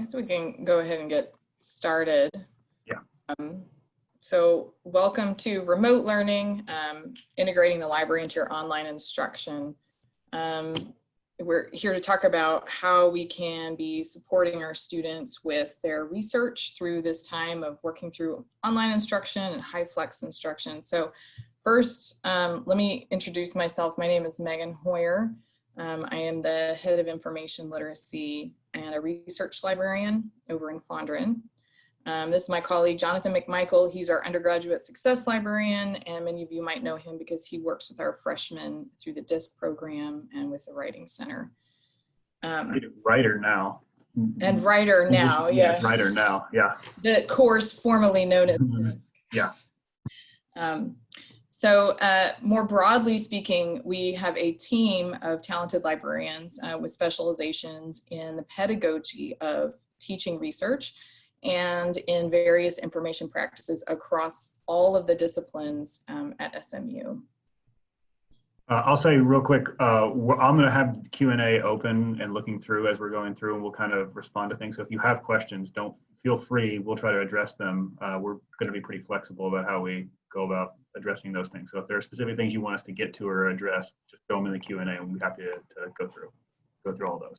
I guess we can go ahead and get started. Yeah. So welcome to remote learning, integrating the library into your online instruction. We're here to talk about how we can be supporting our students with their research through this time of working through online instruction and high flex instruction. So first, let me introduce myself. My name is Heuer. I am the head of information literacy and a research librarian over in Fondren. This is my colleague, Jonathan McMichael. He's our undergraduate success librarian, and many of you might know him because he works with our freshmen through the DISC program and with the Writing Center. Writer now. And Writer now, yes. Writer now, yeah. The course formerly known as DISC. Yeah. So more broadly speaking, we have a team of talented librarians with specializations in the pedagogy of teaching research and in various information practices across all of the disciplines at SMU. I'll say real quick, I'm going to have Q&A open and looking through as we're going through, and we'll kind of respond to things. So if you have questions, don't feel free. We'll try to address them. We're going to be pretty flexible about how we go about addressing those things. So if there are specific things you want us to get to or address, just throw them in the Q&A, and we'll be happy to go through all those.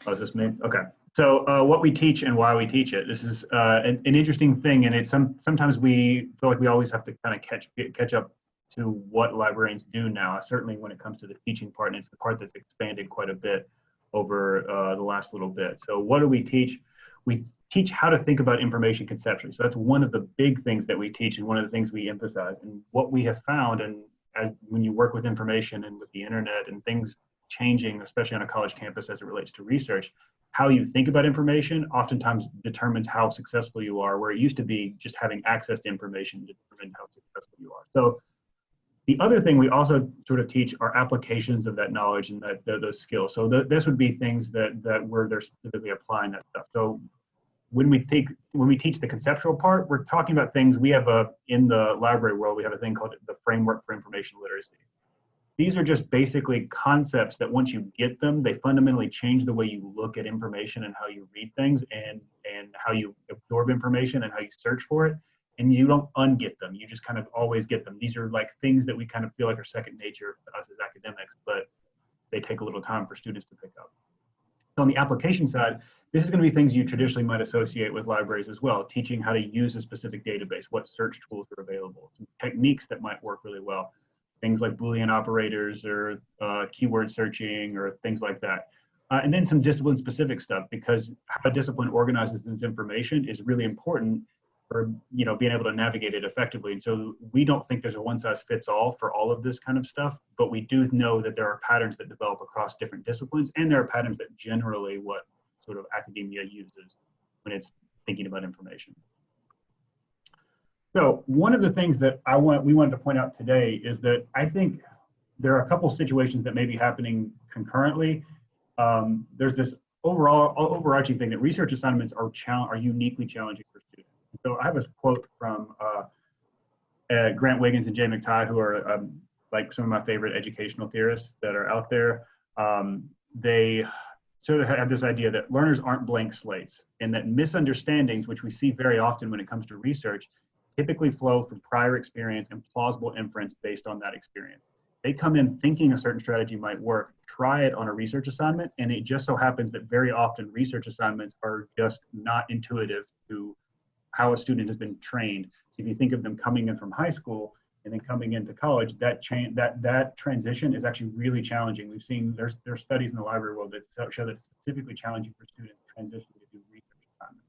Oh, is this me? Okay. So what we teach and why we teach it. This is an interesting thing, and it's sometimes we feel like we always have to kind of catch up to what librarians do now. Certainly when it comes to the teaching part, and it's the part that's expanded quite a bit over the last little bit. So what do we teach? We teach how to think about information conceptually. So that's one of the big things that we teach and one of the things we emphasize. And what we have found, and when you work with information and with the internet and things changing, especially on a college campus as it relates to research, how you think about information oftentimes determines how successful you are, where it used to be just having access to information determined how successful you are. So the other thing we also sort of teach are applications of that knowledge and those skills. So this would be things that they're specifically applying that stuff. So when we teach the conceptual part, we're talking about things we have in the library world. We have a thing called the framework for information literacy. These are just basically concepts that once you get them, they fundamentally change the way you look at information and how you read things and how you absorb information and how you search for it. And you don't unget them. You just kind of always get them. These are like things that we kind of feel like are second nature to us as academics, but they take a little time for students to pick up. So on the application side, this is going to be things you traditionally might associate with libraries as well, teaching how to use a specific database, what search tools are available, some techniques that might work really well, things like Boolean operators or keyword searching or things like that. And then some discipline specific stuff, because how a discipline organizes this information is really important for being able to navigate it effectively. And so we don't think there's a one size fits all for all of this kind of stuff, but we do know that there are patterns that develop across different disciplines, and there are patterns that generally what sort of academia uses when it's thinking about information. So one of the things that we wanted to point out today is that I think there are a couple situations that may be happening concurrently. There's this overarching thing that research assignments are uniquely challenging for students. So I have a quote from Grant Wiggins and Jay McTighe, who are like some of my favorite educational theorists that are out there. They sort of have this idea that learners aren't blank slates, and that misunderstandings, which we see very often when it comes to research, typically flow from prior experience and plausible inference based on that experience. They come in thinking a certain strategy might work, try it on a research assignment, and it just so happens that very often research assignments are just not intuitive to how a student has been trained. So if you think of them coming in from high school and then coming into college, that transition is actually really challenging. We've seen there's studies in the library world that show that it's specifically challenging for students to transition to do research assignments.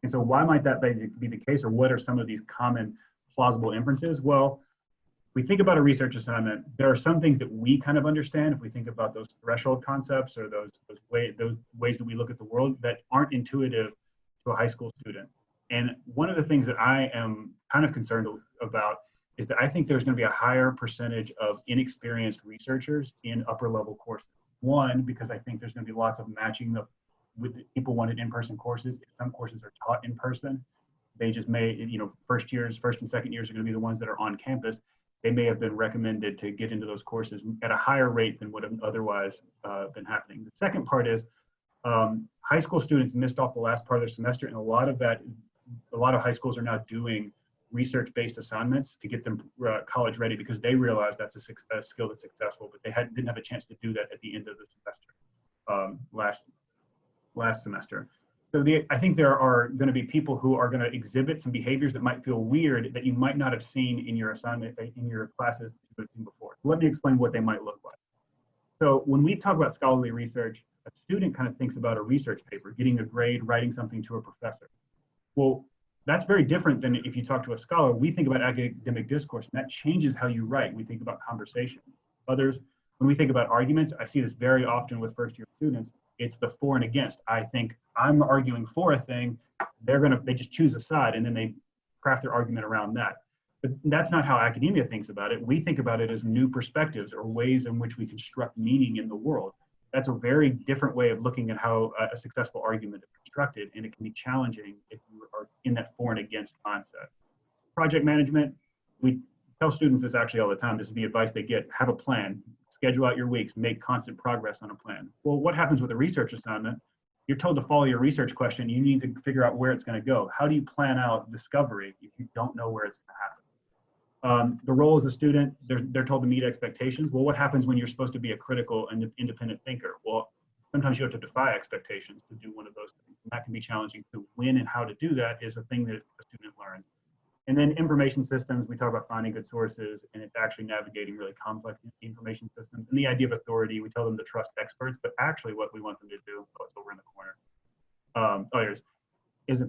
And so why might that be the case, or what are some of these common plausible inferences? Well, we think about a research assignment, there are some things that we kind of understand if we think about those threshold concepts or those ways that we look at the world that aren't intuitive to a high school student. And one of the things that I am kind of concerned about is that I think there's going to be a higher percentage of inexperienced researchers in upper level courses. One, because I think there's going to be lots of matching with people wanted in-person courses. If some courses are taught in person, they just may, first and second years are going to be the ones that are on campus. They may have been recommended to get into those courses at a higher rate than would have otherwise been happening. The second part is High school students missed off the last part of their semester, and a lot of high schools are now doing research-based assignments to get them college ready, because they realize that's a skill that's successful, but they didn't have a chance to do that at the end of the semester, last semester. So I think there are going to be people who are going to exhibit some behaviors that might feel weird that you might not have seen in your assignment, in your classes before. Let me explain what they might look like. So when we talk about scholarly research, a student kind of thinks about a research paper, getting a grade, writing something to a professor. Well, that's very different than if you talk to a scholar. We think about academic discourse, and that changes how you write. We think about conversation. Others, when we think about arguments, I see this very often with first-year students. It's the for and against. I think I'm arguing for a thing. They just choose a side, and then they craft their argument around that. But that's not how academia thinks about it. We think about it as new perspectives or ways in which we construct meaning in the world. That's a very different way of looking at how a successful argument is constructed, and it can be challenging if you are in that for and against mindset. Project management, we tell students this actually all the time. This is the advice they get. Have a plan, schedule out your weeks, make constant progress on a plan. Well, what happens with a research assignment? You're told to follow your research question. You need to figure out where it's going to go. How do you plan out discovery if you don't know where it's going to happen? The role as a student, they're told to meet expectations. Well, what happens when you're supposed to be a critical and independent thinker? Well, sometimes you have to defy expectations to do one of those things. And that can be challenging too. When and how to do that is a thing that a student learns. And then information systems, we talk about finding good sources, and it's actually navigating really complex information systems. And the idea of authority, we tell them to trust experts, but actually what we want them to do, oh, it's over in the corner, is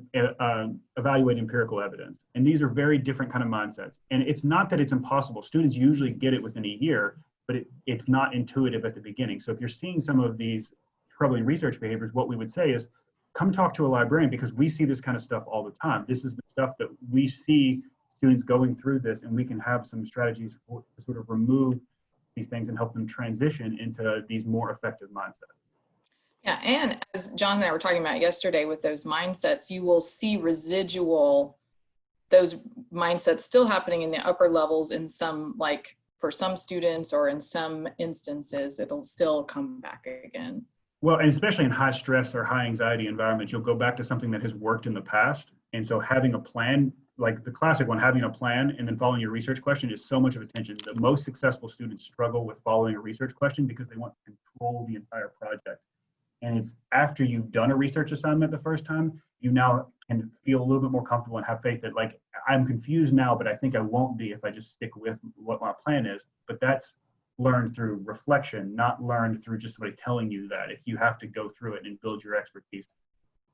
evaluate empirical evidence. And these are very different kind of mindsets. And it's not that it's impossible. Students usually get it within a year, but it's not intuitive at the beginning. So if you're seeing some of these troubling research behaviors, what we would say is, come talk to a librarian, because we see this kind of stuff all the time. This is the stuff that we see students going through this, and we can have some strategies to sort of remove these things and help them transition into these more effective mindsets. Yeah, and as John and I were talking about yesterday with those mindsets, you will see those mindsets still happening in the upper levels in some, like for some students or in some instances, it'll still come back again. Well, and especially in high stress or high anxiety environments, you'll go back to something that has worked in the past. And so having a plan, like the classic one, having a plan and then following your research question is so much of attention. The most successful students struggle with following a research question because they want to control the entire project. And it's after you've done a research assignment the first time, you now can feel a little bit more comfortable and have faith that, like, I'm confused now, but I think I won't be if I just stick with what my plan is. But that's learned through reflection, not learned through just somebody telling you that. If you have to go through it and build your expertise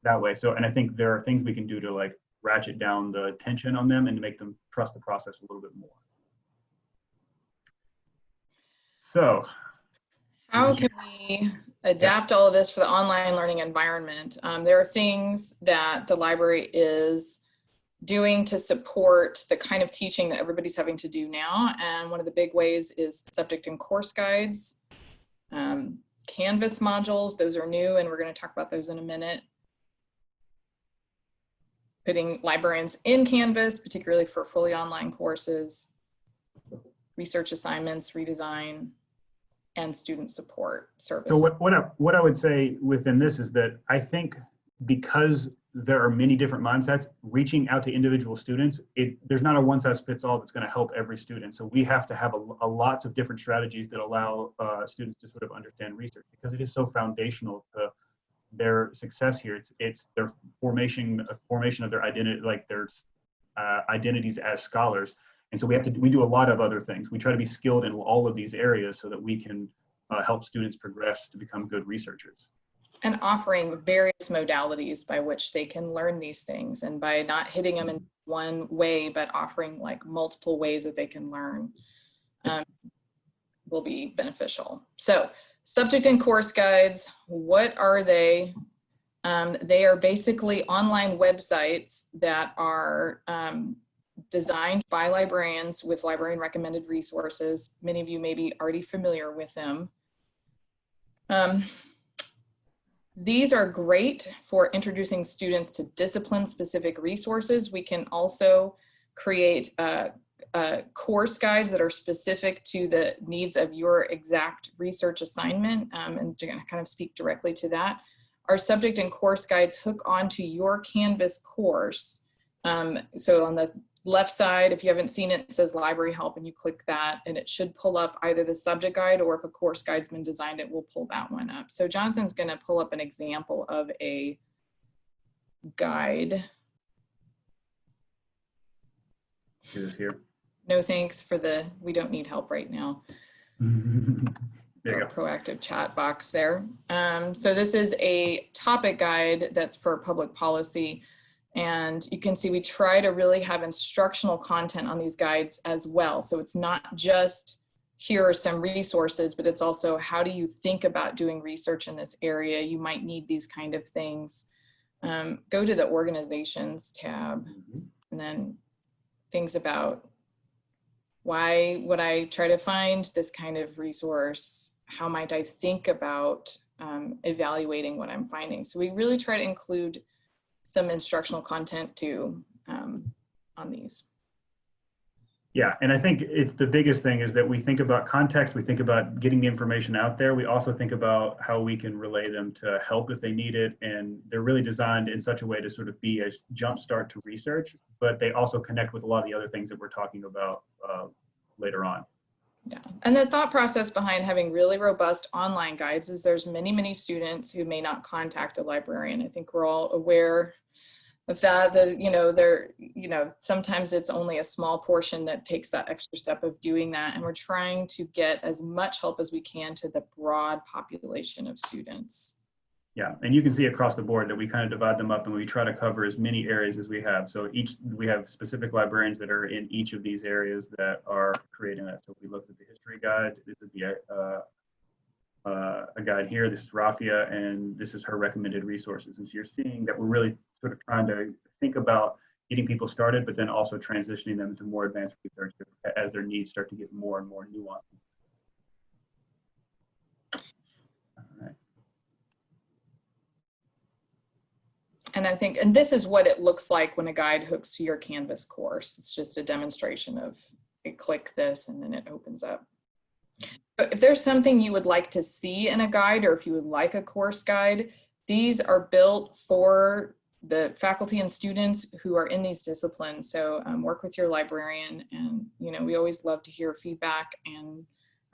that way. So, and I think there are things we can do to like ratchet down the tension on them and to make them trust the process a little bit more. So how can we adapt all of this for the online learning environment? There are things that the library is doing to support the kind of teaching that everybody's having to do now. And one of the big ways is subject and course guides, Canvas modules. Those are new, and we're going to talk about those in a minute. Putting librarians in Canvas, particularly for fully online courses, research assignments, redesign, and student support services. So what I would say within this is that I think because there are many different mindsets, reaching out to individual students, there's not a one size fits all that's going to help every student. So we have to have a lots of different strategies that allow students to sort of understand research, because it is so foundational to their success here. It's their formation of their identity, like their identities as scholars. And so we do a lot of other things. We try to be skilled in all of these areas so that we can help students progress to become good researchers. And offering various modalities by which they can learn these things, and by not hitting them in one way, but offering like multiple ways that they can learn will be beneficial. So subject and course guides, what are they? They are basically online websites that are designed by librarians with librarian recommended resources. Many of you may be already familiar with them. These are great for introducing students to discipline-specific resources. We can also create course guides that are specific to the needs of your exact research assignment, and to kind of speak directly to that. our subject and course guides hook onto your Canvas course. So on the left side, if you haven't seen it, it says library help, and you click that and it should pull up either the subject guide, or if a course guide's been designed, it will pull that one up. So Jonathan's going to pull up an example of a guide. It is here. No thanks for the, we don't need help right now. There you go. Proactive chat box there. So this is a topic guide that's for public policy. And you can see we try to really have instructional content on these guides as well. So it's not just here are some resources, but it's also how do you think about doing research in this area? You might need these kind of things. Go to the organizations tab, and then things about why would I try to find this kind of resource? How might I think about evaluating what I'm finding? So we really try to include some instructional content too on these. Yeah, and I think it's the biggest thing is that we think about context, we think about getting the information out there. We also think about how we can relay them to help if they need it. And they're really designed in such a way to sort of be a jump start to research, but they also connect with a lot of the other things that we're talking about later on. Yeah, and the thought process behind having really robust online guides is there's many, many students who may not contact a librarian. I think we're all aware of that. Sometimes it's only a small portion that takes that extra step of doing that. And we're trying to get as much help as we can to the broad population of students. Yeah, and you can see across the board that we kind of divide them up and we try to cover as many areas as we have. So we have specific librarians that are in each of these areas that are creating that. So if we looked at the history guide, this would be a guide here. This is Rafia, and this is her recommended resources. And so you're seeing that we're really sort of trying to think about getting people started, but then also transitioning them to more advanced research as their needs start to get more and more nuanced. All right. And I think, and this is what it looks like when a guide hooks to your Canvas course. It's just a demonstration of click this and then it opens up. But if there's something you would like to see in a guide, or if you would like a course guide, these are built for the faculty and students who are in these disciplines. So work with your librarian, and we always love to hear feedback and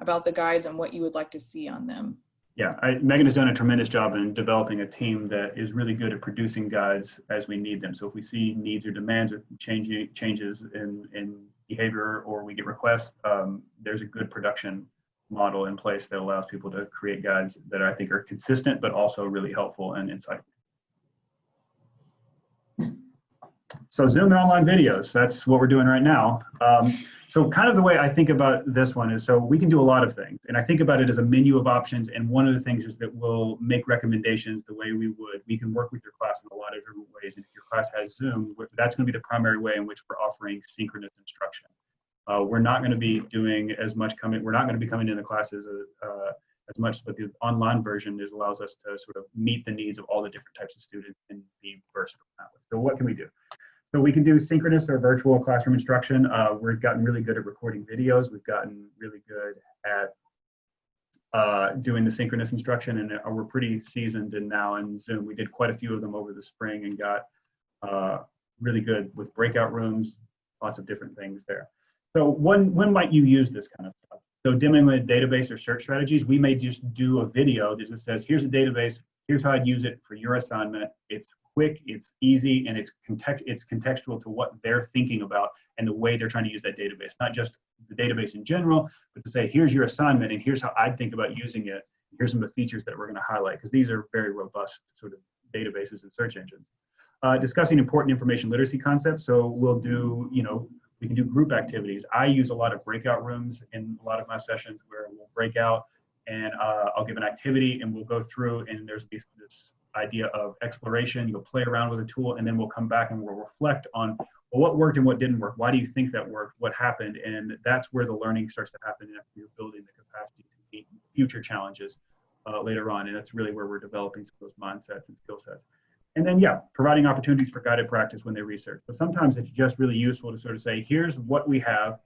about the guides and what you would like to see on them. Yeah, Megan has done a tremendous job in developing a team that is really good at producing guides as we need them. So if we see needs or demands or changes in behavior, or we get requests, there's a good production model in place that allows people to create guides that I think are consistent, but also really helpful and insightful. So Zoom and online videos, that's what we're doing right now. So kind of the way I think about this one is, so we can do a lot of things, and I think about it as a menu of options. And one of the things is that we'll make recommendations the way we would. We can work with your class in a lot of different ways. And if your class has Zoom, that's going to be the primary way in which we're offering synchronous instruction. We're not going to be doing as much we're not going to be coming into classes as much, but the online version allows us to sort of meet the needs of all the different types of students and be versatile that way. So what can we do? So we can do synchronous or virtual classroom instruction. We've gotten really good at recording videos. We've gotten really good at doing the synchronous instruction, and we're pretty seasoned in now in Zoom. We did quite a few of them over the spring and got really good with breakout rooms, lots of different things there. So when might you use this kind of stuff? So demoing a database or search strategies, we may just do a video that just says, here's a database, here's how I'd use it for your assignment. It's quick, it's easy, and it's contextual to what they're thinking about and the way they're trying to use that database. Not just the database in general, but to say, here's your assignment and here's how I think about using it. Here's some of the features that we're going to highlight, because these are very robust sort of databases and search engines. Discussing important information literacy concepts. So we'll do, we can do group activities. I use a lot of breakout rooms in a lot of my sessions where we'll break out and I'll give an activity and we'll go through, and there's this idea of exploration. You'll play around with a tool, and then we'll come back and we'll reflect on, well, what worked and what didn't work. Why do you think that worked? What happened? And that's where the learning starts to happen after you're building the capacity to meet future challenges later on. And that's really where we're developing some of those mindsets and skill sets. And then, yeah, providing opportunities for guided practice when they research. But sometimes it's just really useful to sort of say, here's what we have,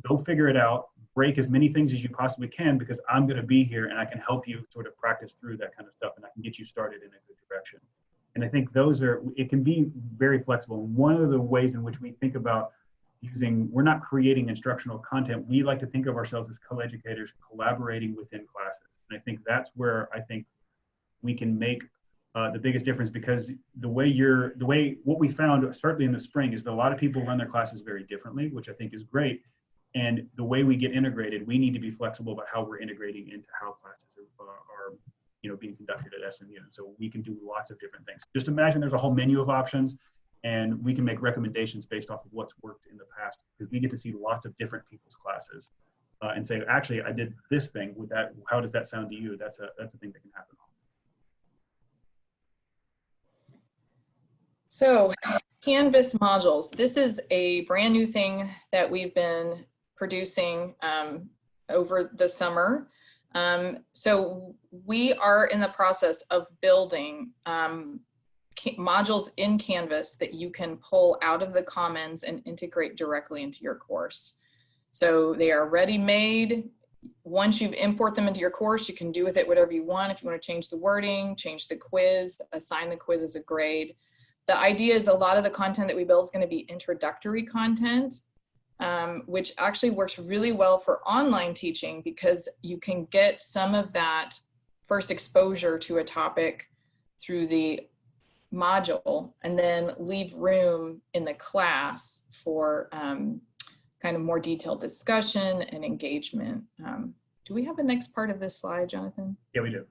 go figure it out, break as many things as you possibly can, because I'm going to be here and I can help you sort of practice through that kind of stuff, and I can get you started in a good direction. And I think it can be very flexible. One of the ways in which we think about we're not creating instructional content. We like to think of ourselves as co-educators collaborating within classes. And I think that's where I think we can make the biggest difference, because what we found, certainly in the spring, is that a lot of people run their classes very differently, which I think is great. And the way we get integrated, we need to be flexible about how we're integrating into how classes are being conducted at SMU. And so we can do lots of different things. Just imagine there's a whole menu of options, and we can make recommendations based off of what's worked in the past, because we get to see lots of different people's classes and say, actually, I did this thing with that. How does that sound to you? That's a thing that can happen. So Canvas modules, this is a brand new thing that we've been producing over the summer. So we are in the process of building modules in Canvas that you can pull out of the Commons and integrate directly into your course. So they are ready-made. Once you import them into your course, you can do with it whatever you want. If you want to change the wording, change the quiz, assign the quiz as a grade. The idea is a lot of the content that we build is going to be introductory content, which actually works really well for online teaching, because you can get some of that first exposure to a topic through the module and then leave room in the class for kind of more detailed discussion and engagement. Do we have a next part of this slide, Jonathan? Yeah, we do.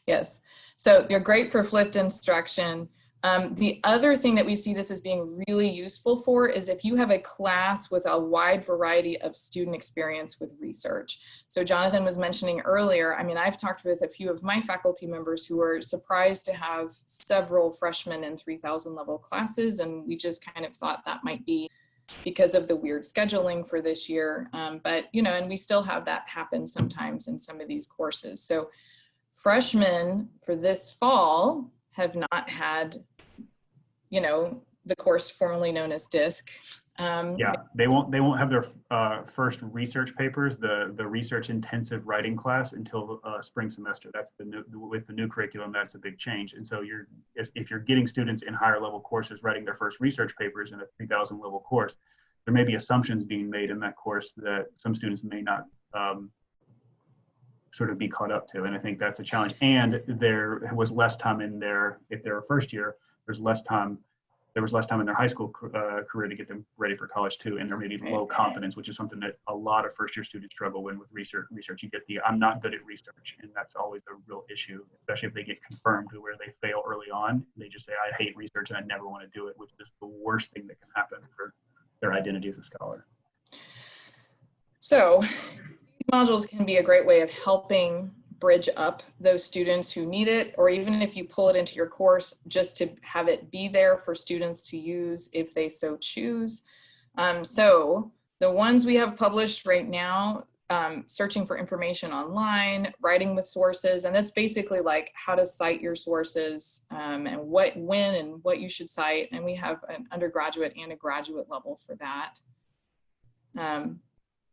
Yes. So they're great for flipped instruction. The other thing that we see this as being really useful for is if you have a class with a wide variety of student experience with research. So Jonathan was mentioning earlier, I mean, I've talked with a few of my faculty members who are surprised to have several freshmen in 3,000 level classes, and we just kind of thought that might be because of the weird scheduling for this year. But, and we still have that happen sometimes in some of these courses. So freshmen for this fall have not had, the course formerly known as DISC. Yeah, they won't have their first research papers, the research intensive writing class, until spring semester. That's with the new curriculum, that's a big change. And so if you're getting students in higher level courses writing their first research papers in a 3,000 level course, there may be assumptions being made in that course that some students may not sort of be caught up to. And I think that's a challenge. And there was less time in there, if they're a first year, there was less time in their high school career to get them ready for college too. And there may be low confidence, which is something that a lot of first year students struggle with research. You get I'm not good at research. And that's always a real issue, especially if they get confirmed to where they fail early on. They just say, I hate research and I never want to do it, which is the worst thing that can happen for their identity as a scholar. So these modules can be a great way of helping bridge up those students who need it, or even if you pull it into your course, just to have it be there for students to use if they so choose. So the ones we have published right now, searching for information online, writing with sources, and that's basically like how to cite your sources and when and what you should cite. And we have an undergraduate and a graduate level for that.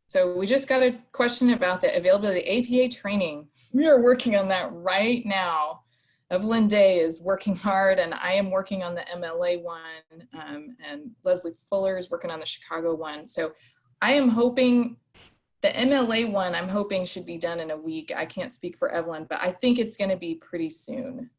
So we just got a question about the availability of APA training. We are working on that right now. Evelyn Day is working hard, and I am working on the MLA one, and Leslie Fuller is working on the Chicago one. So I am hoping the MLA one, I'm hoping should be done in a week. I can't speak for Evelyn, but I think it's going to be pretty soon.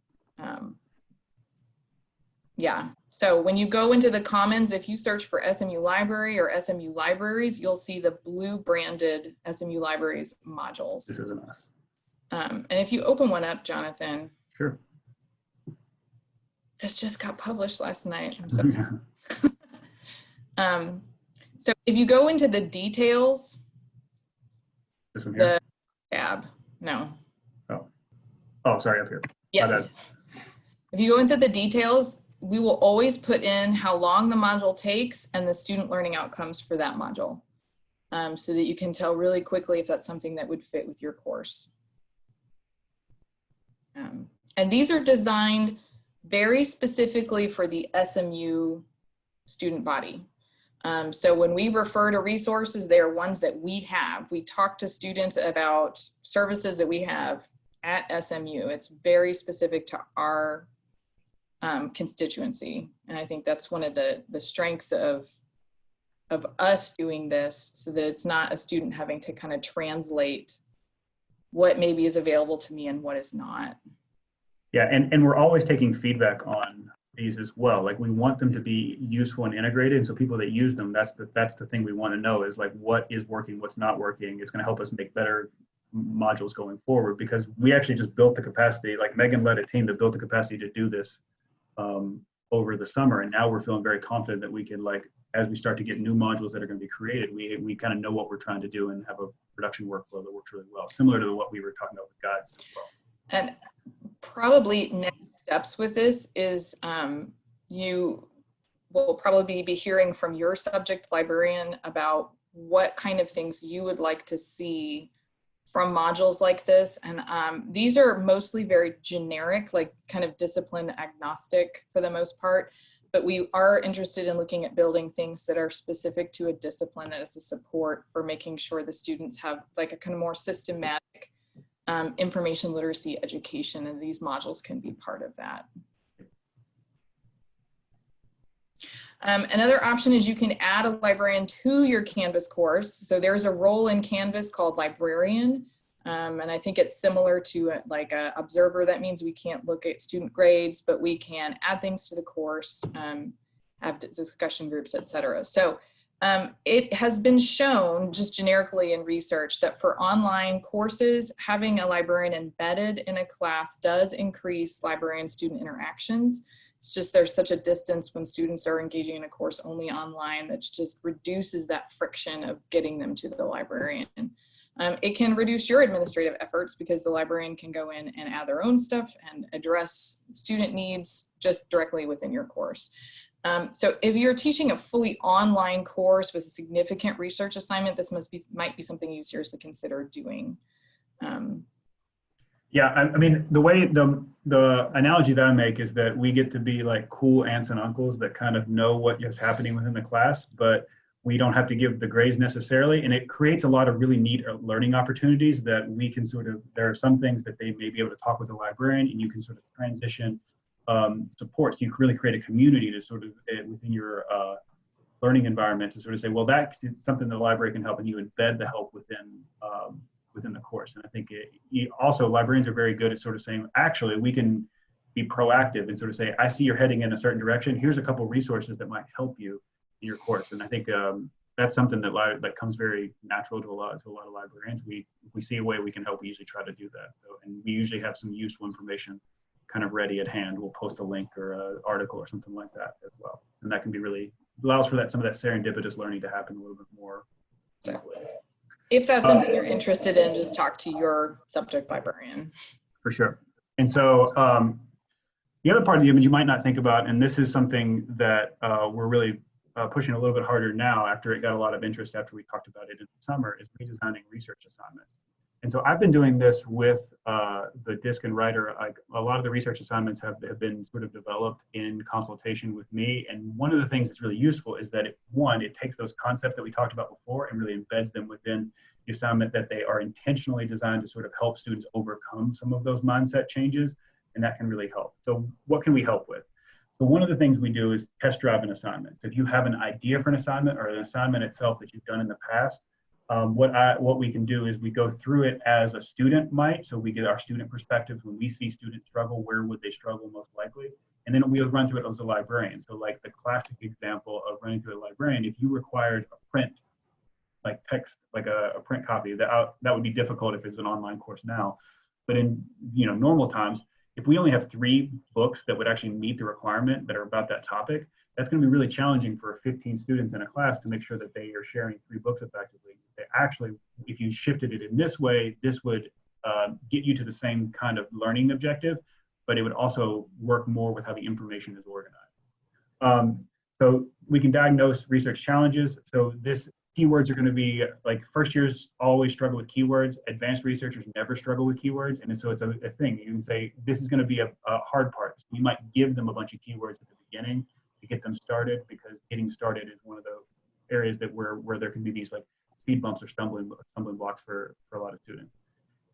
Yeah, so when you go into the Commons, if you search for SMU Library or SMU Libraries, you'll see the blue branded SMU Libraries modules. This is a mess. And if you open one up, Jonathan. Sure. This just got published last night. I'm sorry. So if you go into the details, this one here? The tab, no. Oh, sorry, up here. Yes. If you go into the details, we will always put in how long the module takes and the student learning outcomes for that module, so that you can tell really quickly if that's something that would fit with your course. And these are designed very specifically for the SMU student body. So when we refer to resources, they are ones that we have. We talk to students about services that we have at SMU. It's very specific to our constituency. And I think that's one of the strengths of us doing this, so that it's not a student having to kind of translate what maybe is available to me and what is not. Yeah, and we're always taking feedback on these as well. Like, we want them to be useful and integrated. And so people that use them, that's the thing we want to know, is like, what is working, what's not working. It's going to help us make better modules going forward, because we actually just built the capacity. Like, Megan led a team that built the capacity to do this over the summer. And now we're feeling very confident that we can, like, as we start to get new modules that are going to be created, we kind of know what we're trying to do and have a production workflow that works really well, similar to what we were talking about with guides as well. And probably next steps with this is you will probably be hearing from your subject librarian about what kind of things you would like to see from modules like this. And these are mostly very generic, like kind of discipline agnostic for the most part, but we are interested in looking at building things that are specific to a discipline as a support for making sure the students have like a kind of more systematic information literacy education, and these modules can be part of that. Another option is you can add a librarian to your Canvas course. So there's a role in Canvas called Librarian, and I think it's similar to like a observer. That means we can't look at student grades, but we can add things to the course, have discussion groups, etc. So it has been shown just generically in research that for online courses, having a librarian embedded in a class does increase librarian-student interactions. It's just there's such a distance when students are engaging in a course only online that just reduces that friction of getting them to the librarian. It can reduce your administrative efforts because the librarian can go in and add their own stuff and address student needs just directly within your course. So if you're teaching a fully online course with a significant research assignment, this might be something you seriously consider doing. Yeah, I mean, the way the analogy that I make is that we get to be like cool aunts and uncles that kind of know what is happening within the class, but we don't have to give the grades necessarily. And it creates a lot of really neat learning opportunities that we can sort of, there are some things that they may be able to talk with a librarian, and you can sort of transition support. So you can really create a community to sort of within your learning environment to sort of say, well, that's something the library can help, and you embed the help within the course. And I think also librarians are very good at sort of saying, actually, we can be proactive and sort of say, I see you're heading in a certain direction. Here's a couple of resources that might help you in your course. And I think that's something that comes very natural to a lot of librarians. If we see a way we can help, we usually try to do that. So, and we usually have some useful information kind of ready at hand. We'll post a link or an article or something like that as well. And that can be really, allows for some of that serendipitous learning to happen a little bit more easily. If that's something you're interested in, just talk to your subject librarian. For sure. And so the other part of the image you might not think about, and this is something that we're really pushing a little bit harder now after it got a lot of interest after we talked about it in the summer, is redesigning research assignments. And so I've been doing this with the DISC and Writer. A lot of the research assignments have been sort of developed in consultation with me. And one of the things that's really useful is that it takes those concepts that we talked about before and really embeds them within the assignment, that they are intentionally designed to sort of help students overcome some of those mindset changes. And that can really help. So what can we help with? So one of the things we do is test drive an assignment. So if you have an idea for an assignment or an assignment itself that you've done in the past, what we can do is we go through it as a student might. So we get our student perspectives. When we see students struggle, where would they struggle most likely? And then we'll run through it as a librarian. So like the classic example of running through a librarian, if you required a print, like text, like a print copy, that would be difficult if it's an online course now. But in normal times, if we only have 3 books that would actually meet the requirement that are about that topic, that's going to be really challenging for 15 students in a class to make sure that they are sharing 3 books effectively. Actually, if you shifted it in this way, this would get you to the same kind of learning objective, but it would also work more with how the information is organized. So we can diagnose research challenges. So keywords are going to be like, first years always struggle with keywords. Advanced researchers never struggle with keywords. And so it's a thing. You can say, this is going to be a hard part. So we might give them a bunch of keywords at the beginning to get them started, because getting started is one of the areas where there can be these like speed bumps or stumbling blocks for a lot of students.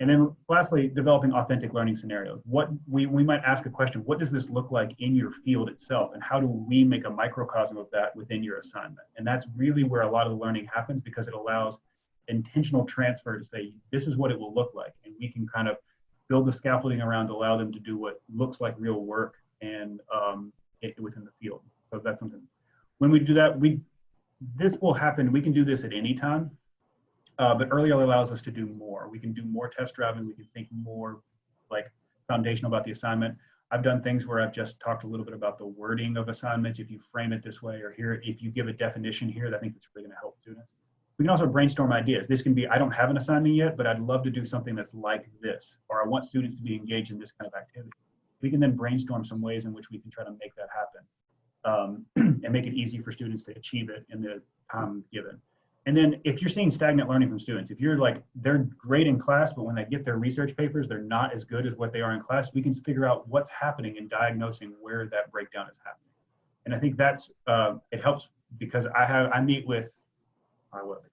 And then lastly, developing authentic learning scenarios. What we might ask a question, what does this look like in your field itself? And how do we make a microcosm of that within your assignment? And that's really where a lot of the learning happens, because it allows intentional transfer to say, this is what it will look like. And we can kind of build the scaffolding around to allow them to do what looks like real work and within the field. So that's something. When we do that, this will happen. We can do this at any time. But earlier allows us to do more. We can do more test driving. We can think more like foundational about the assignment. I've done things where I've just talked a little bit about the wording of assignments. If you frame it this way, or here, if you give a definition here, I think that's really going to help students. We can also brainstorm ideas. This can be, I don't have an assignment yet, but I'd love to do something that's like this, or I want students to be engaged in this kind of activity. We can then brainstorm some ways in which we can try to make that happen and make it easy for students to achieve it in the time given. And then if you're seeing stagnant learning from students, if you're like, they're great in class, but when they get their research papers, they're not as good as what they are in class, we can figure out what's happening and diagnosing where that breakdown is happening. And I think that's, it helps because I meet with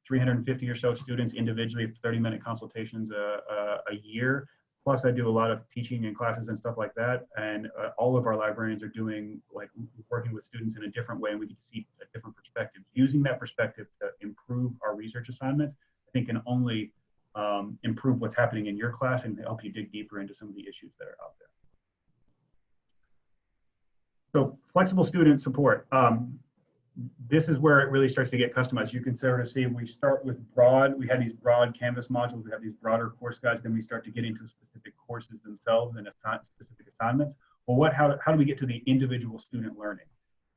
350 or so students individually, 30-minute consultations a year. Plus I do a lot of teaching and classes and stuff like that. And all of our librarians are doing, like, working with students in a different way, and we can see a different perspective. Using that perspective to improve our research assignments, I think can only improve what's happening in your class and help you dig deeper into some of the issues that are out there. So flexible student support. This is where it really starts to get customized. You can sort of see we start with broad, we have these broad Canvas modules, we have these broader course guides, then we start to get into specific courses themselves and specific assignments. Well, how do we get to the individual student learning?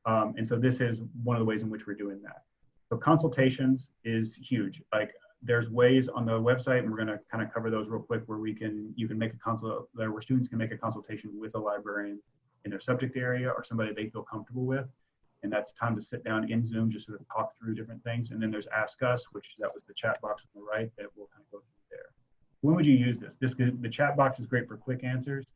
And so this is one of the ways in which we're doing that. So consultations is huge. Like, there's ways on the website, and we're going to kind of cover those real quick, where you can make where students can make a consultation with a librarian in their subject area or somebody they feel comfortable with. And that's time to sit down in Zoom, just sort of talk through different things. And then there's Ask Us, which that was the chat box on the right that we'll kind of go through there. When would you use this? The chat box is great for quick answers.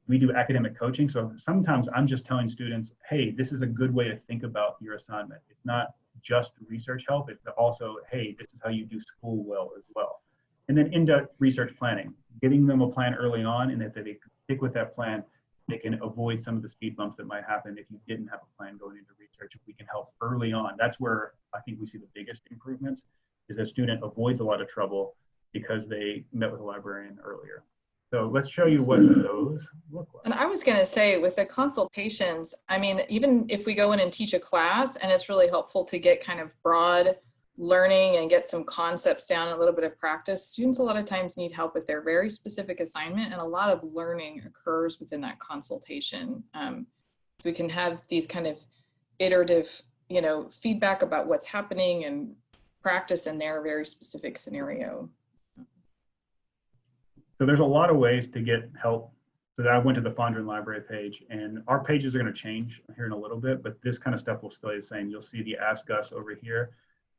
We do academic coaching. So sometimes I'm just telling students, hey, this is a good way to think about your assignment. It's not just research help. It's also, hey, this is how you do school well as well. And then in-depth research planning, giving them a plan early on, and if they stick with that plan, they can avoid some of the speed bumps that might happen if you didn't have a plan going into research. If we can help early on, that's where I think we see the biggest improvements, is that a student avoids a lot of trouble because they met with a librarian earlier. So let's show you what those look like. And I was going to say, with the consultations, I mean, even if we go in and teach a class, and it's really helpful to get kind of broad learning and get some concepts down, a little bit of practice, students a lot of times need help with their very specific assignment, and a lot of learning occurs within that consultation. So we can have these kind of iterative, feedback about what's happening and practice in their very specific scenario. So there's a lot of ways to get help. So I went to the Fondren Library page, and our pages are going to change here in a little bit, but this kind of stuff will stay the same. You'll see the Ask Us over here.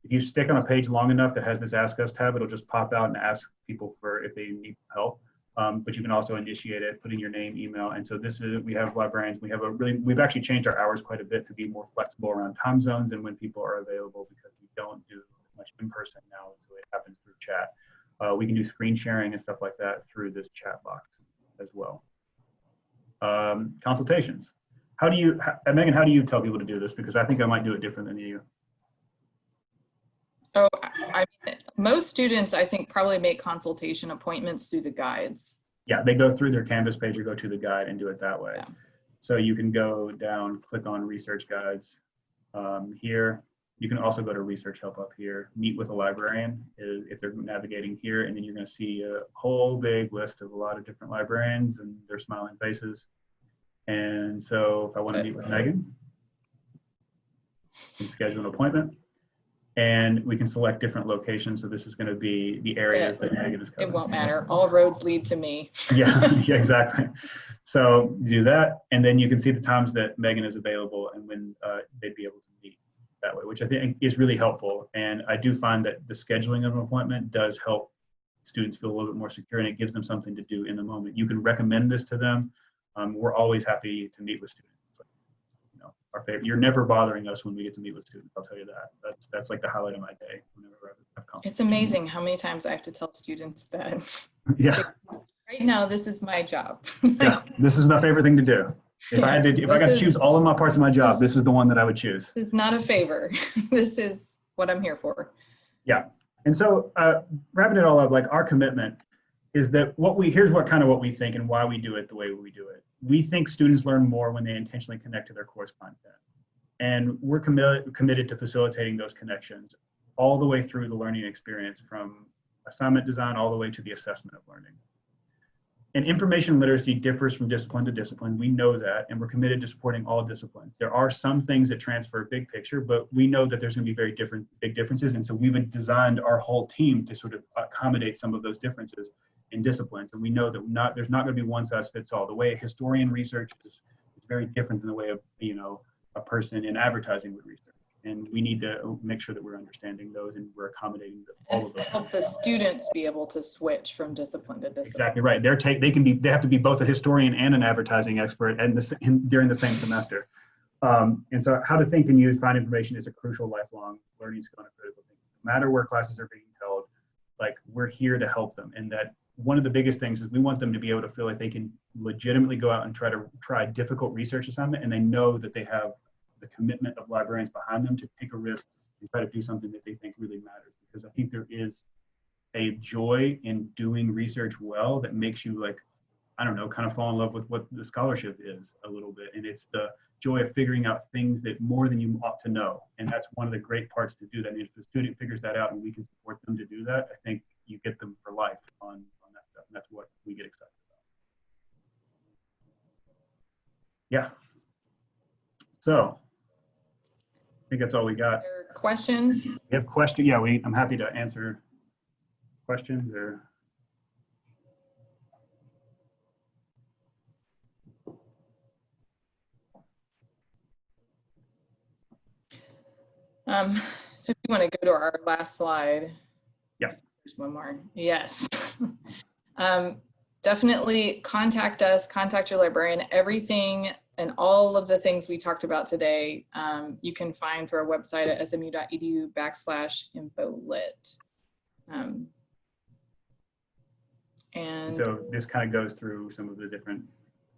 If you stick on a page long enough that has this Ask Us tab, it'll just pop out and ask people for if they need help. But you can also initiate it, put in your name, email. And so we have librarians, we've actually changed our hours quite a bit to be more flexible around time zones and when people are available, because we don't do much in person now, so it happens through chat. We can do screen sharing and stuff like that through this chat box as well. Consultations. Megan, how do you tell people to do this? Because I think I might do it different than you. Oh, most students, I think, probably make consultation appointments through the guides. Yeah, they go through their Canvas page or go to the guide and do it that way. Yeah. So you can go down, click on research guides here. You can also go to research help up here, meet with a librarian if they're navigating here, and then you're going to see a whole big list of a lot of different librarians and their smiling faces. And so if I want to meet with Megan, I can schedule an appointment. And we can select different locations. So this is going to be the areas that Megan is covering. It won't matter. All roads lead to me. Yeah, exactly. So do that. And then you can see the times that Megan is available and when they'd be able to meet that way, which I think is really helpful. And I do find that the scheduling of an appointment does help students feel a little bit more secure, and it gives them something to do in the moment. You can recommend this to them. We're always happy to meet with students. Our favorite. You're never bothering us when we get to meet with students. I'll tell you that. That's like the highlight of my day. Whenever I have It's amazing how many times I have to tell students that Yeah. So right now, this is my job. Yeah. This is my favorite thing to do. If I had Yes, to, if I got to choose all of my parts of my job, this is the one that I would choose. This is not a favor. This is what I'm here for. Yeah. And so wrapping it all up, like our commitment is that here's what we think and why we do it the way we do it. We think students learn more when they intentionally connect to their course content. And we're committed to facilitating those connections all the way through the learning experience, from assignment design all the way to the assessment of learning. And information literacy differs from discipline to discipline. We know that, and we're committed to supporting all disciplines. There are some things that transfer big picture, but we know that there's going to be big differences. And so we've designed our whole team to sort of accommodate some of those differences in disciplines. And we know that there's not going to be one size fits all. The way a historian research is very different than the way a person in advertising would research. And we need to make sure that we're understanding those and we're accommodating all of those. Help the students be able to switch from discipline to discipline. Exactly right. They have to be both a historian and an advertising expert during the same semester. And so how to think and find information is a crucial lifelong learning skill and a critical thing. No matter where classes are being held, like, we're here to help them. And that one of the biggest things is we want them to be able to feel like they can legitimately go out and try a difficult research assignment, and they know that they have the commitment of librarians behind them to take a risk and try to do something that they think really matters. Because I think there is a joy in doing research well that makes you, like, I don't know, kind of fall in love with what the scholarship is a little bit. And it's the joy of figuring out things that more than you ought to know. And that's one of the great parts to do that. And if the student figures that out and we can support them to do that, I think you get them for life on that stuff. And that's what we get excited about. Yeah. So I think that's all we got. Questions? We have questions. Yeah, I'm happy to answer questions or. So if you want to go to our last slide. Yeah. There's one more. Yes. Definitely contact us, contact your librarian. Everything and all of the things we talked about today, you can find through our website at smu.edu/infolit. And so this kind of goes through some of the different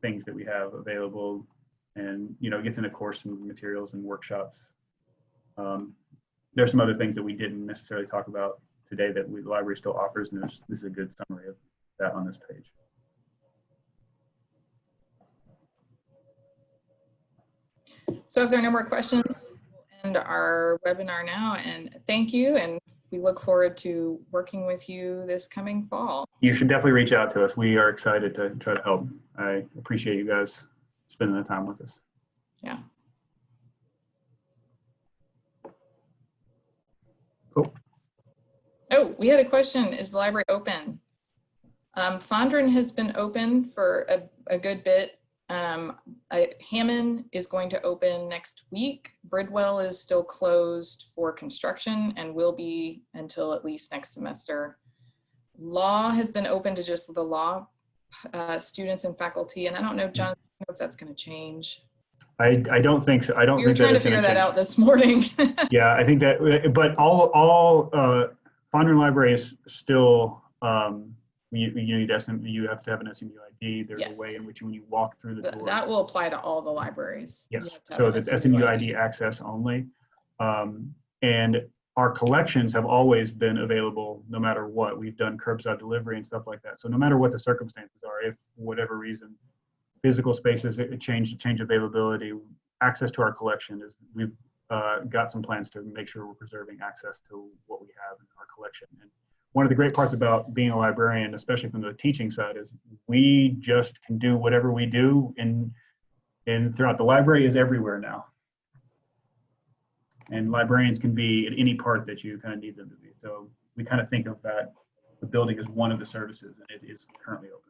things that we have available, and it gets into course and materials and workshops. There's some other things that we didn't necessarily talk about today that the library still offers, and this is a good summary of that on this page. So if there are no more questions, we'll end our webinar now, and thank you, and we look forward to working with you this coming fall. You should definitely reach out to us. We are excited to try to help. I appreciate you guys spending the time with us. Yeah. Cool. Oh, we had a question. Is the library open? Fondren has been open for a good bit. Hammond is going to open next week. Bridwell is still closed for construction and will be until at least next semester. Law has been open to just the law students and faculty. And I don't know, John, if that's going to change. I don't think so. I don't. We were trying to figure that out this morning. Yeah, I think that. But all Fondren Library is still. You need you have to have an SMU ID. There's a way in which when you walk through the door. That will apply to all the libraries. Yes. So that's SMU ID access only, and our collections have always been available no matter what. We've done curbside delivery and stuff like that. So no matter what the circumstances are, if for whatever reason physical spaces change availability, access to our collection is we've got some plans to make sure we're preserving access to what we have in our collection. And one of the great parts about being a librarian, especially from the teaching side, is we just can do whatever we do and throughout. The library is everywhere now. And librarians can be at any part that you kind of need them to be. So we kind of think of that, the building as one of the services, and it is currently open.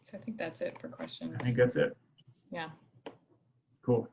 So I think that's it for questions. I think that's it. Yeah. Cool.